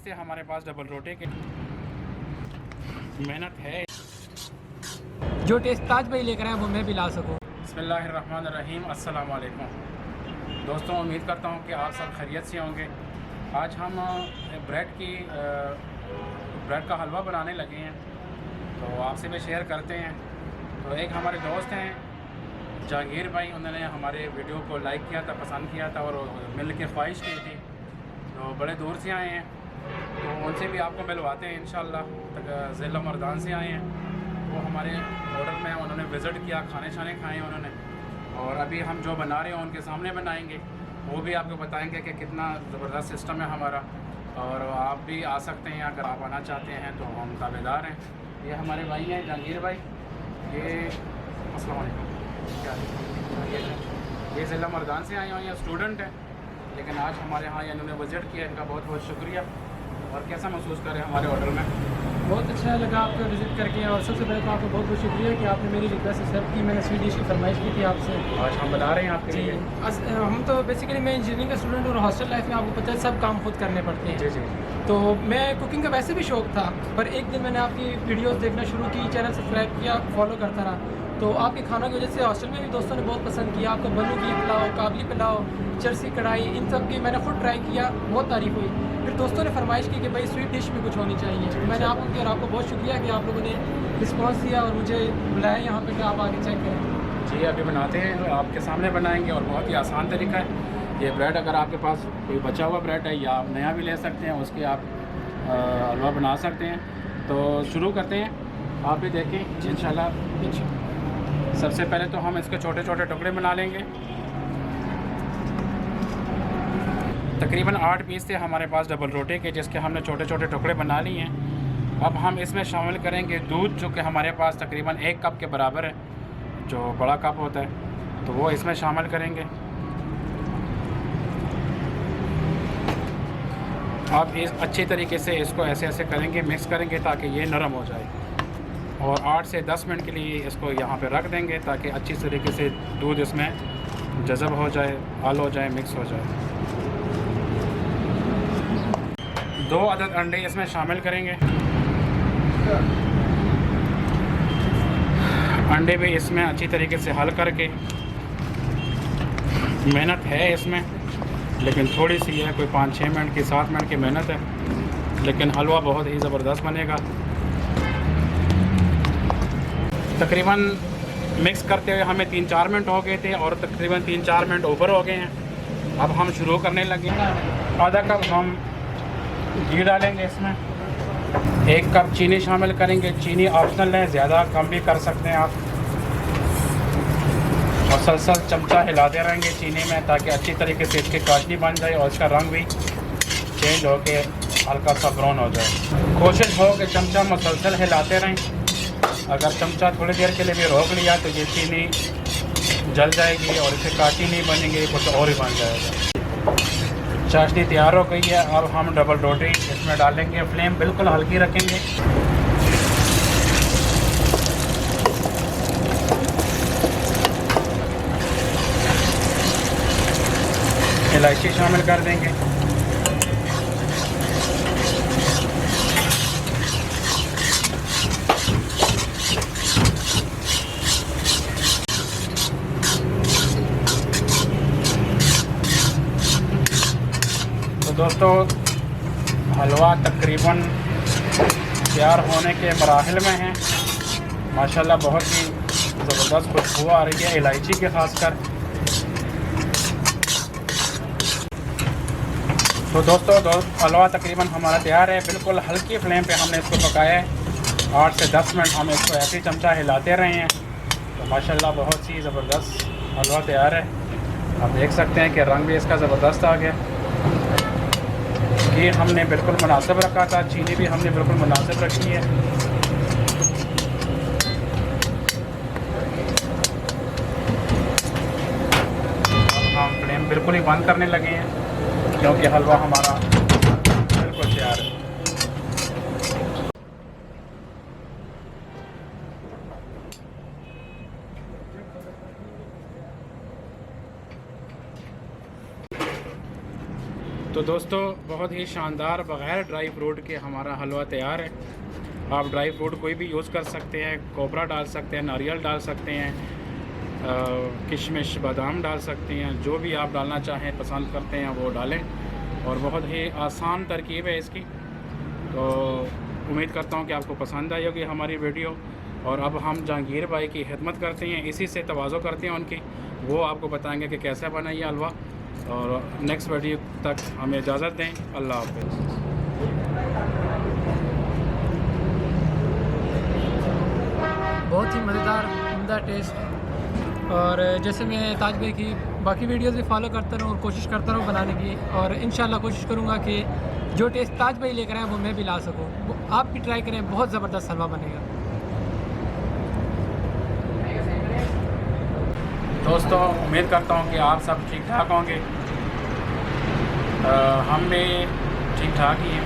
थे हमारे पास डबल रोटी की मेहनत है। जो टेस्ट ताज भाई लेकर आए वो मैं भी ला सकूँ। बिस्मिल्लाहिर्रहमानिर्रहीम, अस्सलाम वालेकुम दोस्तों, उम्मीद करता हूँ कि आप सब खैरियत से होंगे। आज हम ब्रेड का हलवा बनाने लगे हैं, तो आपसे भी शेयर करते हैं। तो एक हमारे दोस्त हैं जहांगीर भाई, उन्होंने हमारे वीडियो को लाइक किया था, पसंद किया था और मिलने की ख्वाहिश की थी। तो बड़े दूर से आए हैं, तो उनसे भी आपको मिलवाते हैं इंशाल्लाह। ज़िला मर्दान से आए हैं, वो हमारे होटल में उन्होंने विज़िट किया, खाने शाने खाए उन्होंने, और अभी हम जो बना रहे हैं उनके सामने बनाएंगे, वो भी आपको बताएंगे कि कितना ज़बरदस्त सिस्टम है हमारा। और आप भी आ सकते हैं, अगर आप आना चाहते हैं तो हम ताबेदार हैं। ये हमारे भाई हैं जहांगीर भाई, ये अस्सलाम वालेकुम, क्या ये ज़िला मर्दान से आए हुए हैं, स्टूडेंट हैं, लेकिन आज हमारे यहाँ इन्होंने विज़िट किया, इनका बहुत बहुत शुक्रिया। और कैसा महसूस करें हमारे होटल में? बहुत अच्छा लगा आपको विज़िट करके, और सबसे पहले तो आपको बहुत बहुत शुक्रिया कि आपने मेरी रिक्वेस्ट एक्सेप्ट की। मैंने स्वीट डिश की फरमाइश की थी आपसे, आज हम बना रहे हैं आपके लिए। हम तो बेसिकली मैं इंजीनियरिंग का स्टूडेंट हूँ और हॉस्टल लाइफ में आपको पता है सब काम खुद करने पड़ते हैं। जी जी। तो मैं कुकिंग का वैसे भी शौक था, पर एक दिन मैंने आपकी वीडियोस देखना शुरू की, चैनल सब्सक्राइब किया, फॉलो करता रहा। तो आपके खानों की वजह से हॉस्टल में भी दोस्तों ने बहुत पसंद किया। आपका बलू की पुलाव, काबली पुलाव, चरसी कढ़ाई, इन सब की मैंने खुद ट्राई किया, बहुत तारीफ़ हुई। फिर दोस्तों ने फरमाइश की कि भाई स्वीट डिश भी कुछ होनी चाहिए। मैंने आपको किया और आपको बहुत शुक्रिया कि आप लोगों ने रिस्पॉन्स दिया और मुझे बुलाया यहाँ पे कि आप आके चेक करें। जी, अभी बनाते हैं, आपके सामने बनाएंगे, और बहुत ही आसान तरीका है ये। ब्रेड अगर आपके पास कोई बचा हुआ ब्रेड है या आप नया भी ले सकते हैं, उसके आप हलवा बना सकते हैं। तो शुरू करते हैं, आप भी देखें इंशाल्लाह। सबसे पहले तो हम इसके छोटे छोटे टुकड़े बना लेंगे। तकरीबन 8 पीस थे हमारे पास डबल रोटी के, जिसके हमने छोटे छोटे टुकड़े बना लिए हैं। अब हम इसमें शामिल करेंगे दूध, जो कि हमारे पास तकरीबन 1 कप के बराबर है, जो बड़ा कप होता है, तो वो इसमें शामिल करेंगे। अब इस अच्छी तरीके से इसको ऐसे ऐसे करेंगे, मिक्स करेंगे ताकि ये नरम हो जाए, और 8 से 10 मिनट के लिए इसको यहाँ पे रख देंगे ताकि अच्छी तरीके से दूध इसमें जज़ब हो जाए, हल हो जाए, मिक्स हो जाए। 2 अदद अंडे इसमें शामिल करेंगे। अंडे भी इसमें अच्छी तरीके से हल करके, मेहनत है इसमें लेकिन थोड़ी सी है, कोई 5-6 मिनट की 7 मिनट की मेहनत है, लेकिन हलवा बहुत ही ज़बरदस्त बनेगा। तकरीबन मिक्स करते हुए हमें 3-4 मिनट हो गए थे, और तकरीबन 3-4 मिनट ऊपर हो गए हैं। अब हम शुरू करने लगे हैं। आधा कप हम घी डालेंगे इसमें, 1 कप चीनी शामिल करेंगे। चीनी ऑप्शनल है, ज़्यादा कम भी कर सकते हैं आप। मुसलसल चमचा हिलाते रहेंगे चीनी में ताकि अच्छी तरीके से इसकी चाशनी बन जाए और इसका रंग भी चेंज होके हल्का सा ब्राउन हो जाए। कोशिश हो कि चमचा मुसलसल हिलाते रहें। अगर चमचा थोड़ी देर के लिए भी रोक लिया तो ये चीनी जल जाएगी और इसे काटी नहीं बनेगी, कुछ और ही बन जाएगा। चाशनी तैयार हो गई है। अब हम डबल रोटी इसमें डालेंगे। फ्लेम बिल्कुल हल्की रखेंगे। इलायची शामिल कर देंगे। तो दोस्तों, हलवा तकरीबन तैयार होने के मराहिल में है। माशाल्लाह बहुत ही ज़बरदस्त खुशबू आ रही है इलायची के खासकर। तो दोस्तों, हलवा तकरीबन हमारा तैयार है। बिल्कुल हल्की फ्लेम पे हमने इसको पकाया है। 8 से 10 मिनट हम इसको ऐसे ही चमचा हिलाते रहे हैं। तो माशाल्लाह बहुत ही ज़बरदस्त हलवा तैयार है। आप देख सकते हैं कि रंग भी इसका ज़बरदस्त आ गया। घी हमने बिल्कुल मुनासिब रखा था, चीनी भी हमने बिल्कुल मुनासिब रखी है। हम फ्लेम बिल्कुल ही बंद करने लगे हैं क्योंकि हलवा हमारा बिल्कुल तैयार है। तो दोस्तों बहुत ही शानदार बग़ैर ड्राई फ्रूट के हमारा हलवा तैयार है। आप ड्राई फ्रूट कोई भी यूज़ कर सकते हैं, कोपरा डाल सकते हैं, नारियल डाल सकते हैं, किशमिश बादाम डाल सकते हैं, जो भी आप डालना चाहें पसंद करते हैं वो डालें। और बहुत ही आसान तरकीब है इसकी। तो उम्मीद करता हूँ कि आपको पसंद आई होगी हमारी वीडियो। और अब हम जहांगीर भाई की खिदमत करते हैं, इसी से तवाज़ो करते हैं उनकी, वो आपको बताएंगे कि कैसे बना ये हलवा। और नेक्स्ट वीडियो तक हमें इजाज़त दें। अल्लाह हाफ़िज़। बहुत ही मज़ेदार उम्दा टेस्ट। और जैसे मैं ताज भाई की बाकी वीडियोस भी फॉलो करता रहूँ और कोशिश करता रहूँ बनाने की, और इंशाल्लाह कोशिश करूँगा कि जो टेस्ट ताज भाई लेकर आए वो मैं भी ला सकूँ। वो आप भी ट्राई करें, बहुत ज़बरदस्त हलवा बनेगा। दोस्तों उम्मीद करता हूँ कि आप सब ठीक ठाक होंगे, हम भी ठीक ठाक ही हैं।